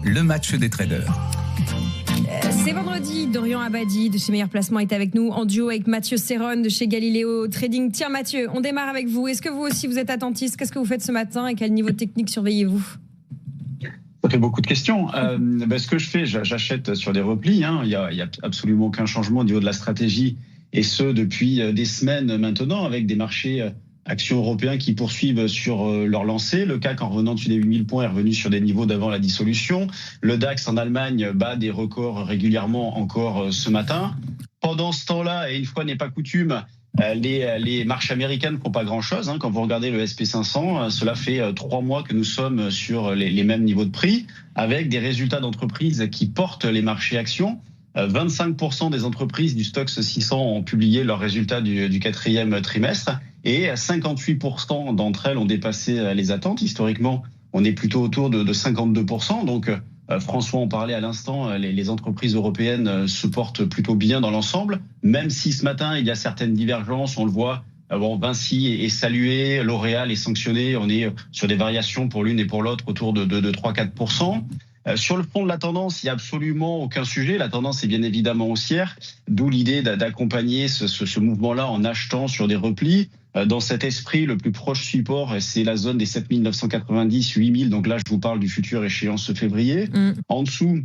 le match des traders. C'est vendredi, Dorian Abadi de chez Meilleur Placement est avec nous en duo avec Mathieu Serron de chez Galileo Trading. Tiens Mathieu, on démarre avec vous. Est-ce que vous aussi vous êtes attentiste ? Qu'est-ce que vous faites ce matin et quel niveau technique surveillez-vous ? Ça fait beaucoup de questions. Ce que je fais, j'achète sur des replis. Il y a absolument aucun changement au niveau de la stratégie, et ce depuis des semaines maintenant, avec des marchés actions européens qui poursuivent sur leur lancée. Le CAC, en revenant dessus des 8000 points, est revenu sur des niveaux d'avant la dissolution. Le DAX en Allemagne bat des records régulièrement encore ce matin. Pendant ce temps-là, et une fois n'est pas coutume, les marchés américains ne font pas grand-chose. Quand vous regardez le SP500, cela fait 3 mois que nous sommes sur les mêmes niveaux de prix, avec des résultats d'entreprises qui portent les marchés actions. 25% des entreprises du Stoxx 600 ont publié leurs résultats du quatrième trimestre, et 58% d'entre elles ont dépassé les attentes. Historiquement, on est plutôt autour de 52%. Donc, François en parlait à l'instant, les entreprises européennes se portent plutôt bien dans l'ensemble, même si ce matin, il y a certaines divergences. On le voit, Vinci est salué, L'Oréal est sanctionné. On est sur des variations pour l'une et pour l'autre autour de 3-4%. Sur le fond de la tendance, il n'y a absolument aucun sujet. La tendance est bien évidemment haussière, d'où l'idée d'accompagner ce mouvement-là en achetant sur des replis. Dans cet esprit, le plus proche support, c'est la zone des 7990, 8000. Donc là, je vous parle du futur échéance février. En dessous,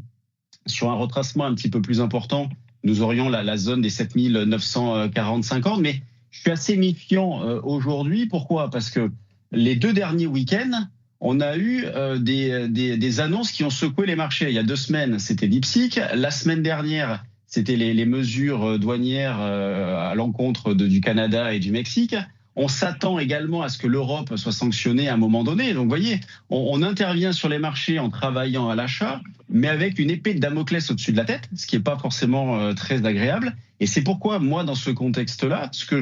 sur un retracement un petit peu plus important, nous aurions la zone des 7940, 50. Mais je suis assez méfiant aujourd'hui. Pourquoi ? Parce que les 2 derniers week-ends, on a eu des annonces qui ont secoué les marchés. Il y a 2 semaines, c'était DeepSeek. La semaine dernière, c'était les mesures douanières à l'encontre du Canada et du Mexique. On s'attend également à ce que l'Europe soit sanctionnée à un moment donné. Donc, vous voyez, on intervient sur les marchés en travaillant à l'achat, mais avec une épée de Damoclès au-dessus de la tête, ce qui n'est pas forcément très agréable. Et c'est pourquoi, moi, dans ce contexte-là, ce que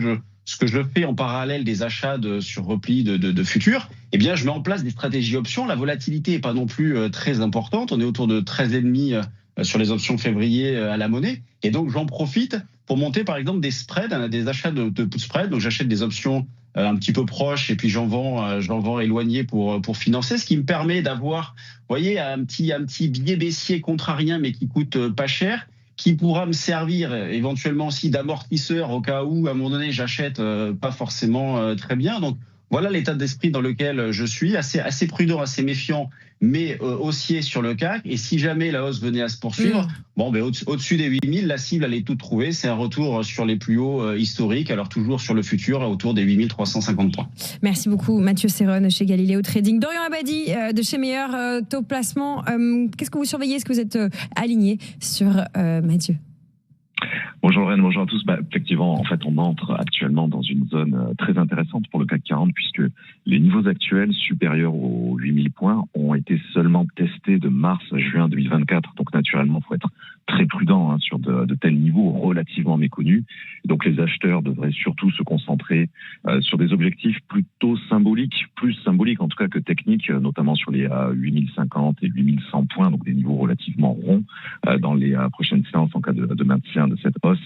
je fais en parallèle des achats sur repli de futurs, eh bien, je mets en place des stratégies options. La volatilité n'est pas non plus très importante. On est autour de 13,5 sur les options février à la monnaie. Et donc, j'en profite pour monter, par exemple, des spreads, des achats de put spread. Donc, j'achète des options un petit peu proches et puis j'en vends éloignées pour financer, ce qui me permet d'avoir, vous voyez, un petit billet baissier contrarien, mais qui coûte pas cher, qui pourra me servir éventuellement aussi d'amortisseur au cas où, à un moment donné, j'achète pas forcément très bien. Donc, voilà l'état d'esprit dans lequel je suis, assez prudent, assez méfiant, mais haussier sur le CAC. Et si jamais la hausse venait à se poursuivre, au-dessus des 8000, la cible, elle est toute trouvée. C'est un retour sur les plus hauts historiques, alors toujours sur le futur, autour des 8350 points. Merci beaucoup, Mathieu Serron chez Galileo Trading. Dorian Abadi de chez Meilleur Taux Placement. Qu'est-ce que vous surveillez ? Est-ce que vous êtes aligné sur Mathieu ? Bonjour Lorraine, bonjour à tous. Effectivement, en fait, on entre actuellement dans une zone très intéressante pour le CAC 40 puisque les niveaux actuels supérieurs aux 8000 points ont été seulement testés de mars à juin 2024. Donc naturellement, il faut être très prudent sur de tels niveaux relativement méconnus. Donc les acheteurs devraient surtout se concentrer sur des objectifs plutôt symboliques, plus symboliques en tout cas que techniques, notamment sur les 8050 et 8100 points, donc des niveaux relativement ronds dans les prochaines séances en cas de maintien de cette hausse.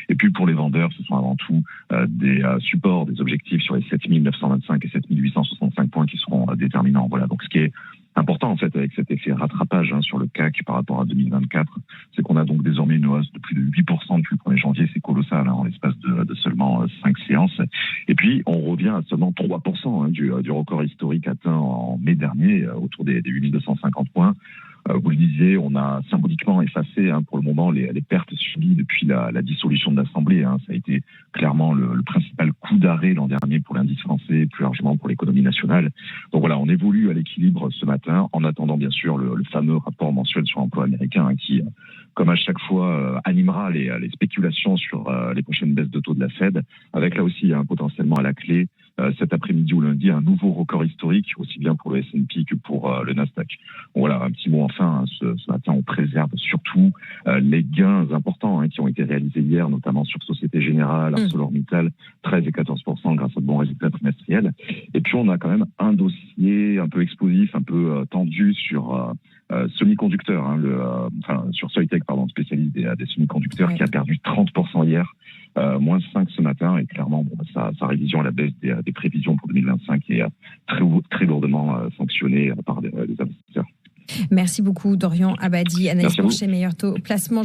Et puis pour les vendeurs, ce sont avant tout des supports, des objectifs sur les 7925 et 7865 points qui seront déterminants. Voilà, donc ce qui est important en fait avec cet effet rattrapage sur le CAC par rapport à 2024, c'est qu'on a donc désormais une hausse de plus de 8% depuis le 1er janvier, c'est colossal en l'espace de seulement 5 séances. Et puis on revient à seulement 3% du record historique atteint en mai dernier, autour des 8250 points. Vous le disiez, on a symboliquement effacé pour le moment les pertes subies depuis la dissolution de l'Assemblée. Ça a été clairement le principal coup d'arrêt l'an dernier pour l'indice français, plus largement pour l'économie nationale. Donc voilà, on évolue à l'équilibre ce matin, en attendant bien sûr le fameux rapport mensuel sur l'emploi américain qui, comme à chaque fois, animera les spéculations sur les prochaines baisses de taux de la Fed, avec là aussi potentiellement à la clé cet après-midi ou lundi un nouveau record historique, aussi bien pour le S&P que pour le Nasdaq. Bon, voilà, un petit mot enfin, ce matin on préserve surtout les gains importants qui ont été réalisés hier, notamment sur Société Générale, ArcelorMittal, 13 et 14% grâce à de bons résultats trimestriels. Et puis on a quand même un dossier un peu explosif, un peu tendu sur semi-conducteurs, sur Soitec, spécialiste des semi-conducteurs, qui a perdu 30% hier, moins 5 ce matin, et clairement sa révision à la baisse des prévisions pour 2025 est très lourdement sanctionnée par les investisseurs. Merci beaucoup Dorian Abadi, analyste boursier, meilleur taux placement.